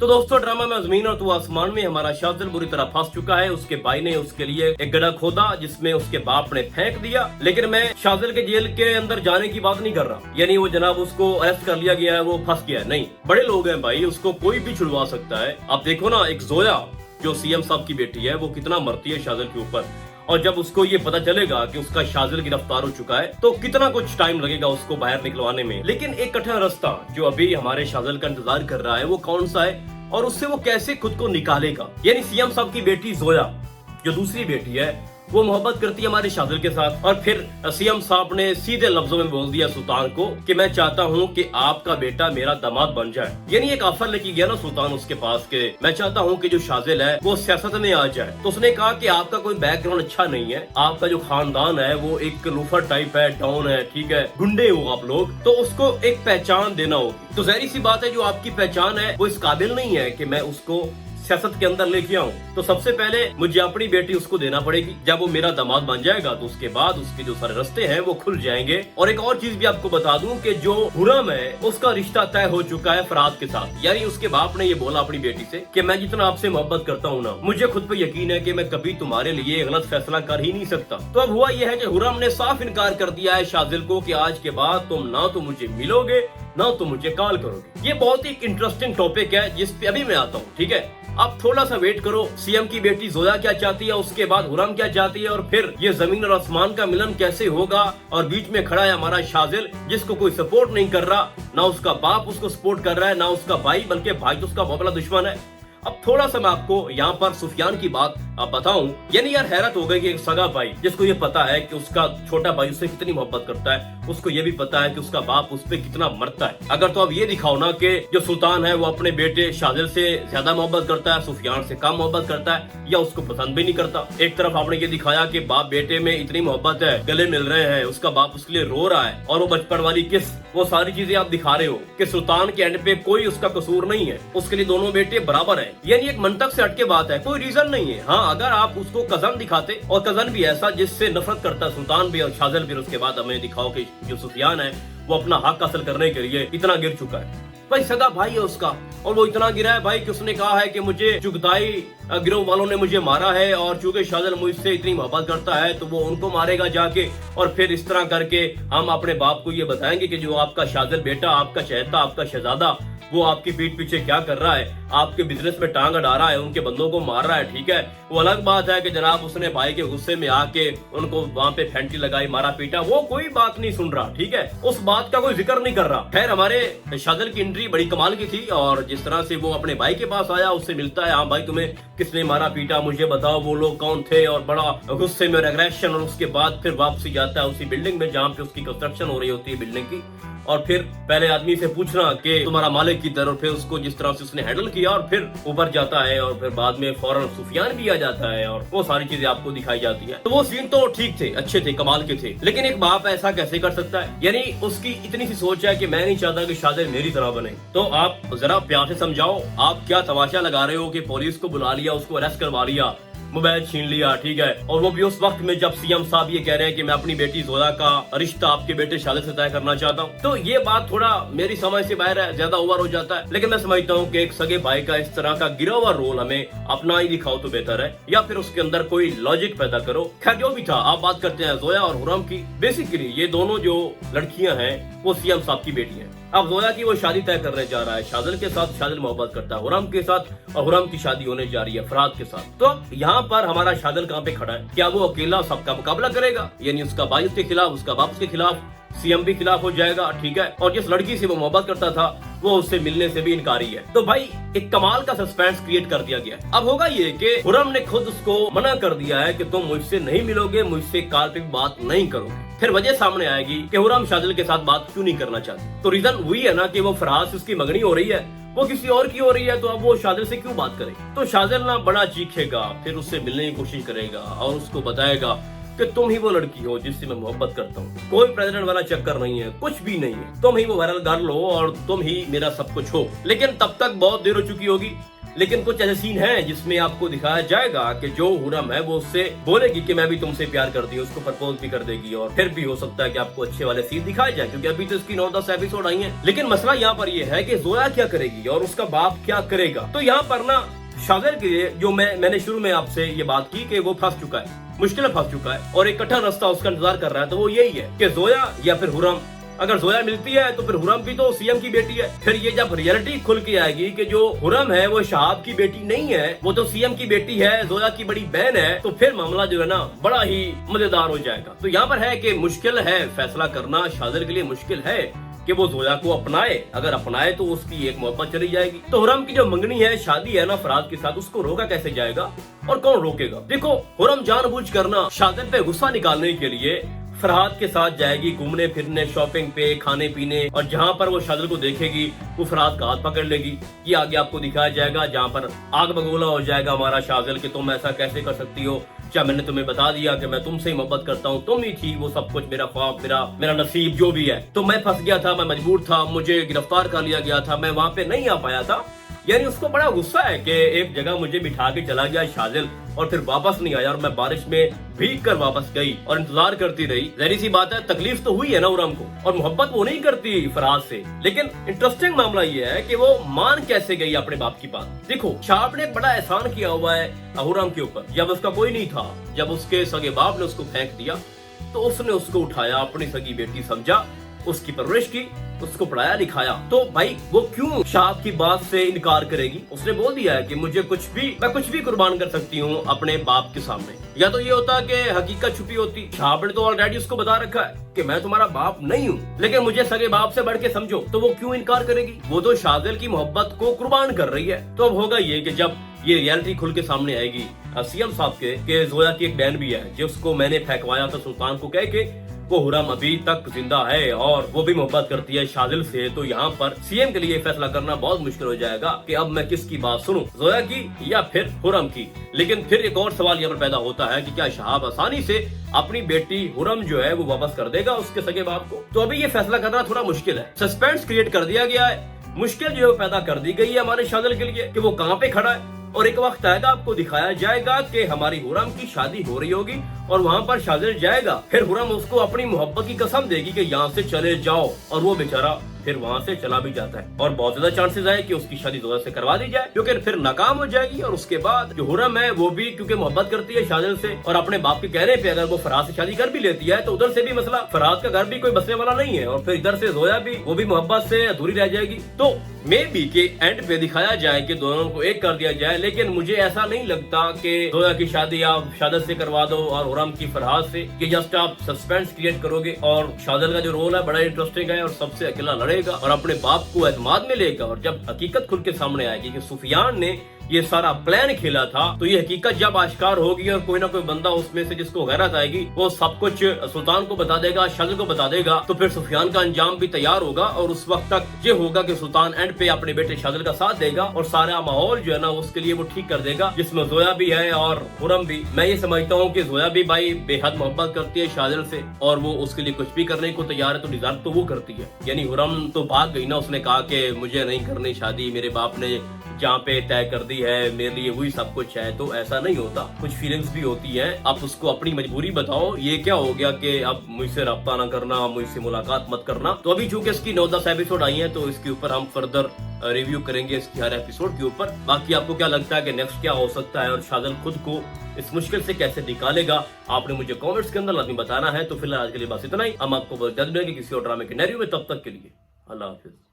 तो दोस्तों ड्रामा में जमीन और तू आसमान में हमारा शाजिल बुरी तरह फंस चुका है। उसके भाई ने उसके लिए एक गड्ढा खोदा जिसमें उसके बाप ने फेंक दिया। लेकिन मैं शाजिल के जेल के अंदर जाने की बात नहीं कर रहा, यानी वो जनाब उसको अरेस्ट कर लिया गया है, वो फंस गया है, नहीं। बड़े लोग हैं भाई, उसको कोई भी छुड़वा सकता है। आप देखो ना, एक जोया जो सीएम साहब की बेटी है वो कितना मरती है शाजिल के ऊपर, और जब उसको ये पता चलेगा कि उसका शाजिल गिरफ्तार हो चुका है तो कितना कुछ टाइम लगेगा उसको बाहर निकलवाने में। लेकिन एक कठिन रास्ता जो अभी हमारे शाजिल का इंतजार कर रहा है वो कौन सा है और उससे वो कैसे खुद को निकालेगा। यानी सीएम साहब की बेटी जोया जो दूसरी बेटी है वो मोहब्बत करती है हमारे शाजिल के साथ, और फिर सीएम साहब ने सीधे लफ्जों में बोल दिया सुल्तान को कि मैं चाहता हूं कि आपका बेटा मेरा दामाद बन जाए। यानी एक ऑफर लेके गया ना सुल्तान उसके पास के मैं चाहता हूं कि जो शाजिल है वो सियासत में आ जाए। तो उसने कहा कि आपका कोई बैकग्राउंड अच्छा नहीं है, आपका जो खानदान है वो एक लूफर टाइप है, डाउन है, ठीक है, गुंडे हो आप लोग, तो उसको एक पहचान देना होगी। तो जाहिर सी बात है जो आपकी पहचान है वो इस काबिल नहीं है कि मैं उसको सियासत के अंदर लेके आऊं। तो सबसे पहले मुझे अपनी बेटी उसको देना पड़ेगी। जब वो मेरा दामाद बन जाएगा तो उसके बाद उसके जो सारे रास्ते हैं वो खुल जाएंगे। और एक और चीज भी आपको बता दूं कि जो हुरम है उसका रिश्ता तय हो चुका है फराद के साथ। यानी उसके बाप ने ये बोला अपनी बेटी से कि मैं जितना आपसे मोहब्बत करता हूँ ना, मुझे खुद पे यकीन है कि मैं कभी तुम्हारे लिए गलत फैसला कर ही नहीं सकता। तो अब हुआ यह है कि हुरम ने साफ इनकार कर दिया है शाजिल को कि आज के बाद तुम ना तो मुझे मिलोगे ना तो मुझे कॉल करोगे। ये बहुत ही इंटरेस्टिंग टॉपिक है जिस पे अभी मैं आता हूँ, ठीक है। आप थोड़ा सा वेट करो, सीएम की बेटी जोया क्या चाहती है, उसके बाद हुरम क्या चाहती है, और फिर ये जमीन और आसमान का मिलन कैसे होगा। और बीच में खड़ा है हमारा शाजिल जिसको कोई सपोर्ट नहीं कर रहा, ना उसका बाप उसको सपोर्ट कर रहा है, ना उसका भाई, बल्कि भाई तो उसका बहुत बड़ा दुश्मन है। अब थोड़ा सा मैं आपको यहाँ पर सुफियान की बात बताऊं, यानी यार हैरत हो गई कि एक सगा भाई जिसको ये पता है कि उसका छोटा भाई उससे कितनी मोहब्बत करता है, उसको ये भी पता है कि उसका बाप उस पर कितना मरता है। अगर तो अब ये दिखाओ ना कि जो सुल्तान है वो अपने बेटे शाजिल से ज्यादा मोहब्बत करता है, सुफियान से कम मोहब्बत करता है, या उसको पसंद भी नहीं करता। एक तरफ आपने ये दिखाया कि बाप बेटे में इतनी मोहब्बत है, गले मिल रहे हैं, उसका बाप उसके लिए रो रहा है, और वो बचपन वाली किस, वो सारी चीजें आप दिखा रहे हो कि सुल्तान के एंड पे कोई उसका कसूर नहीं है, उसके लिए दोनों बेटे बराबर है। यानी एक मंतक से हटके बात है, कोई रीजन नहीं है। हाँ, अगर आप उसको कजन दिखाते, और कजन भी ऐसा जिससे नफरत करता है सुल्तान भी और शाजिल भी, उसके बाद हमें दिखाओ कि जो सुफियान है वो अपना हक हासिल करने के लिए इतना गिर चुका है। भाई सगा भाई है उसका, और वो इतना गिरा है भाई कि उसने कहा है कि मुझे चुगताई गिरोह वालों ने मुझे मारा है, और चूंकि शाजिल मुझसे इतनी मोहब्बत करता है तो वो उनको मारेगा जाके, और फिर इस तरह करके हम अपने बाप को ये बताएंगे कि जो आपका शाजिल बेटा, आपका चहेता, आपका शहजादा, वो आपकी पीठ पीछे क्या कर रहा है, आपके बिजनेस में टांग अड़ा रहा है, उनके बंदों को मार रहा है, ठीक है। वो अलग बात है कि जनाब उसने भाई के गुस्से में आके उनको वहां पे फेंटी लगाई, मारा पीटा, वो कोई बात नहीं सुन रहा, ठीक है, उस बात का कोई जिक्र नहीं कर रहा। खैर हमारे शाजिल की एंट्री बड़ी कमाल की थी, और जिस तरह से वो अपने भाई के पास आया, उससे मिलता है, हाँ भाई तुम्हें किसने मारा पीटा, मुझे बताओ वो लोग कौन थे, और बड़ा गुस्से में एग्रेशन, और उसके बाद फिर वापसी जाता है उसी बिल्डिंग में जहाँ पे उसकी कंस्ट्रक्शन हो रही होती है बिल्डिंग की, और फिर पहले आदमी से पूछना कि तुम्हारा मालिक किधर, और फिर उसको जिस तरह से उसने हैंडल किया, और फिर ऊपर जाता है, और फिर बाद में फौरन सुफियान भी आ जाता है, और वो सारी चीजें आपको दिखाई जाती है। तो वो सीन तो ठीक थे, अच्छे थे, कमाल के थे, लेकिन एक बाप ऐसा कैसे कर सकता है। यानी उसकी इतनी सी सोच है कि मैं नहीं चाहता कि शाजिल मेरी तरह बने। तो आप जरा प्यार से समझाओ, आप क्या तमाशा लगा रहे हो कि पुलिस को बुला लिया, उसको अरेस्ट करवा लिया, मोबाइल छीन लिया, ठीक है, और वो भी उस वक्त में जब सीएम साहब ये कह रहे हैं कि मैं अपनी बेटी जोया का रिश्ता आपके बेटे शाजिल से तय करना चाहता हूँ। तो ये बात थोड़ा मेरी समझ से बाहर है, ज्यादा ओवर हो जाता है। लेकिन मैं समझता हूँ कि एक सगे भाई का इस तरह का गिरा हुआ रोल हमें अपना ही दिखाओ तो बेहतर है, या फिर उसके अंदर कोई लॉजिक पैदा करो। खैर जो भी था, आप बात करते हैं जोया और हुरम की। बेसिकली ये दोनों जो लड़कियां हैं वो सीएम साहब की बेटी हैं। अब जोया की वो शादी तय करने जा रहा है शाजिल के साथ, शाजिल मोहब्बत करता है हुरम के साथ, और हुरम की शादी होने जा रही है फराद के साथ। तो यहाँ पर हमारा शाजिल कहाँ पे खड़ा है? क्या वो अकेला सबका मुकाबला करेगा? यानी उसका भाई उसके खिलाफ, उसका बाप उसके खिलाफ, सीएम भी खिलाफ हो जाएगा, ठीक है, और जिस लड़की से वो मोहब्बत करता था वो उससे मिलने से भी इनकारी है। तो भाई एक कमाल का सस्पेंस क्रिएट कर दिया गया। अब होगा ये कि हुरम ने खुद उसको मना कर दिया है कि तुम मुझसे नहीं मिलोगे, मुझसे कॉल पे बात नहीं करोगे। फिर वजह सामने आएगी कि हुरम शाजिल के साथ बात क्यों नहीं करना चाहती। तो रीजन वही है ना कि वो फराज से उसकी मंगनी हो रही है, वो किसी और की हो रही है, तो अब वो शाजिल से क्यों बात करे। तो शाजिल ना बड़ा चीखेगा, फिर उससे मिलने की कोशिश करेगा, और उसको बताएगा कि तुम ही वो लड़की हो जिससे मैं मोहब्बत करता हूँ, कोई प्रेसिडेंट वाला चक्कर नहीं है, कुछ भी नहीं है, तुम ही वो वायरल गर्ल हो, और तुम ही मेरा सब कुछ हो। लेकिन तब तक बहुत देर हो चुकी होगी, लेकिन कुछ ऐसे सीन हैं जिसमें आपको दिखाया जाएगा कि जो हुरम है वो उससे बोलेगी कि मैं भी तुमसे प्यार करती हूँ, उसको प्रपोज भी कर देगी, और फिर भी हो सकता है कि आपको अच्छे वाले सीन दिखाए जाए, क्योंकि अभी तो इसकी 9-10 एपिसोड आई हैं। लेकिन मसला यहाँ पर ये है कि जोया क्या करेगी और उसका बाप क्या करेगा। तो यहाँ पर ना शाज़िल के लिए जो मैंने शुरू में आपसे ये बात की कि वो फंस चुका है, मुश्किल में फंस चुका है और एक कठिन रास्ता उसका इंतजार कर रहा है, तो वो यही है कि जोया या फिर हुरम। अगर जोया मिलती है तो फिर हुरम भी तो सीएम की बेटी है। फिर ये जब रियलिटी खुल के आएगी कि जो हुरम है वो शहाब की बेटी नहीं है, वो तो सीएम की बेटी है, जोया की बड़ी बहन है, तो फिर मामला जो है ना बड़ा ही मजेदार हो जाएगा। तो यहाँ पर है कि मुश्किल है फैसला करना, शाज़िल के लिए मुश्किल है कि वो जोया को अपनाए। अगर अपनाए तो उसकी एक मोहब्बत चली जाएगी। तो हुरम की जो मंगनी है, शादी है ना फराज के साथ, उसको रोका कैसे जाएगा और कौन रोकेगा। देखो हुरम जानबूझ करना शाज़िल पे गुस्सा निकालने के लिए फरहाद के साथ जाएगी घूमने फिरने, शॉपिंग पे, खाने पीने, और जहाँ पर वो शाज़िल को देखेगी वो फरहाद का हाथ पकड़ लेगी। ये आगे आपको दिखाया जाएगा, जहाँ पर आग बगोला हो जाएगा हमारा शाज़िल कि तुम ऐसा कैसे कर सकती हो, क्या मैंने तुम्हें बता दिया कि मैं तुमसे ही मोहब्बत करता हूँ, तुम ही थी वो सब कुछ, मेरा ख्वाब, मेरा नसीब जो भी है। तो मैं फंस गया था, मैं मजबूर था, मुझे गिरफ्तार कर लिया गया था, मैं वहाँ पे नहीं आ पाया था। यानी उसको बड़ा गुस्सा है कि एक जगह मुझे बिठा के चला गया शाज़िल और फिर वापस नहीं आया, और मैं बारिश में भीग कर वापस गई और इंतजार करती रही। जहरी सी बात है, तकलीफ तो हुई है ना हुरम को, और मोहब्बत वो नहीं करती फराज से। लेकिन इंटरेस्टिंग मामला ये है कि वो मान कैसे गई अपने बाप की बात। देखो शहाब ने बड़ा एहसान किया हुआ है हुरम के ऊपर। जब उसका कोई नहीं था, जब उसके सगे बाप ने उसको फेंक दिया, तो उसने उसको उठाया, अपनी सगी बेटी समझा, उसकी परवरिश की, उसको पढ़ाया लिखाया। तो भाई वो क्यों शहाब की बात से इनकार करेगी। उसने बोल दिया है कि मैं कुछ भी कुर्बान कर सकती हूँ अपने बाप के सामने। या तो ये होता कि हकीकत छुपी होती, शहाब ने तो ऑलरेडी उसको बता रखा है कि मैं तुम्हारा बाप नहीं हूँ, लेकिन मुझे सगे बाप से बढ़ के समझो, तो वो क्यों इनकार करेगी। वो तो शाज़िल की मोहब्बत को कुर्बान कर रही है। तो अब होगा ये कि जब ये रियलिटी खुल के सामने आएगी सीएम साहब के जोया की एक बहन भी है जिसको मैंने फेंकवाया था सुल्तान को कह के, वो हुरम अभी तक जिंदा है और वो भी मोहब्बत करती है शाज़िल से। तो यहाँ पर सीएम के लिए फैसला करना बहुत मुश्किल हो जाएगा कि अब मैं किसकी बात सुनूं, जोया की या फिर हुरम की। लेकिन फिर एक और सवाल यहाँ पर पैदा होता है कि क्या शहाब आसानी से अपनी बेटी हुरम जो है वो वापस कर देगा उसके सगे बाप को। तो अभी ये फैसला करना थोड़ा मुश्किल है, सस्पेंस क्रिएट कर दिया गया है, मुश्किल जो है पैदा कर दी गई है हमारे शाज़िल के लिए कि वो कहाँ पे खड़ा है। और एक वक्त आएगा आपको दिखाया जाएगा कि हमारी हुरम की शादी हो रही होगी और वहाँ पर शाज़िल जाएगा, फिर हुरम उसको अपनी मोहब्बत की कसम देगी कि यहाँ से चले जाओ, और वो बेचारा फिर वहाँ से चला भी जाता है। और बहुत ज्यादा चांसेस है कि उसकी शादी जोया से करवा दी जाए, क्योंकि फिर नाकाम हो जाएगी। और उसके बाद जो हुरम है वो भी क्योंकि मोहब्बत करती है शाज़िल से, और अपने बाप के कहने पे अगर वो फराज से शादी कर भी लेती है तो उधर से भी मसला, फराज का घर भी कोई बसने वाला नहीं है, और फिर इधर से जोया भी, वो भी मोहब्बत से अधूरी रह जाएगी। तो मे बी के एंड पे दिखाया जाए कि दोनों को एक कर दिया जाए। लेकिन मुझे ऐसा नहीं लगता कि जोया की शादी आप शाज़िल से करवा दो और हुरम की फराज से, कि जस्ट आप सस्पेंस क्रिएट करोगे। और शाज़िल का जो रोल है बड़ा इंटरेस्टिंग है और सबसे अकेला लड़ेगा और अपने बाप को एतमाद में लेगा। और जब हकीकत खुल के सामने आएगी कि सुफियान ने ये सारा प्लान खेला था, तो ये हकीकत जब आश्कार होगी और कोई ना कोई बंदा उसमें से जिसको गैरत आएगी वो सब कुछ सुल्तान को बता देगा, शाज़िल को बता देगा, तो फिर सुफियान का अंजाम भी तैयार होगा। और उस वक्त तक ये होगा कि सुल्तान एंड पे अपने बेटे शाज़िल का साथ देगा और सारा माहौल जो है ना उसके लिए वो ठीक कर देगा, जिसमें जोया भी है और हुरम भी। मैं ये समझता हूँ कि जोया भी भाई बेहद मोहब्बत करती है शाज़िल से और वो उसके लिए कुछ भी करने को तैयार है, तो डिजर्व तो वो करती है। यानी हुरम तो भाग गई ना, उसने कहा कि मुझे नहीं करनी शादी, मेरे बाप ने जहाँ पे तय कर दी है मेरे लिए वही सब कुछ है। तो ऐसा नहीं होता, कुछ फीलिंग्स भी होती हैं। आप उसको अपनी मजबूरी बताओ, ये क्या हो गया कि अब मुझसे रब्ता ना करना, मुझसे मुलाकात मत करना। तो अभी चूंकि इसकी 9-10 एपिसोड आई हैं तो इसके ऊपर हम फर्दर रिव्यू करेंगे इसकी हर एपिसोड के ऊपर। बाकी आपको क्या लगता है कि नेक्स्ट क्या हो सकता है और शाज़िल खुद को इस मुश्किल से कैसे निकालेगा, आपने मुझे कमेंट्स के अंदर लाजमी बताना है। तो फिलहाल आज के लिए बस इतना ही, हम आपको जल्द मिलेंगे किसी और ड्रामे के नैरियो में। तब तक के लिए अल्लाह हाफिज।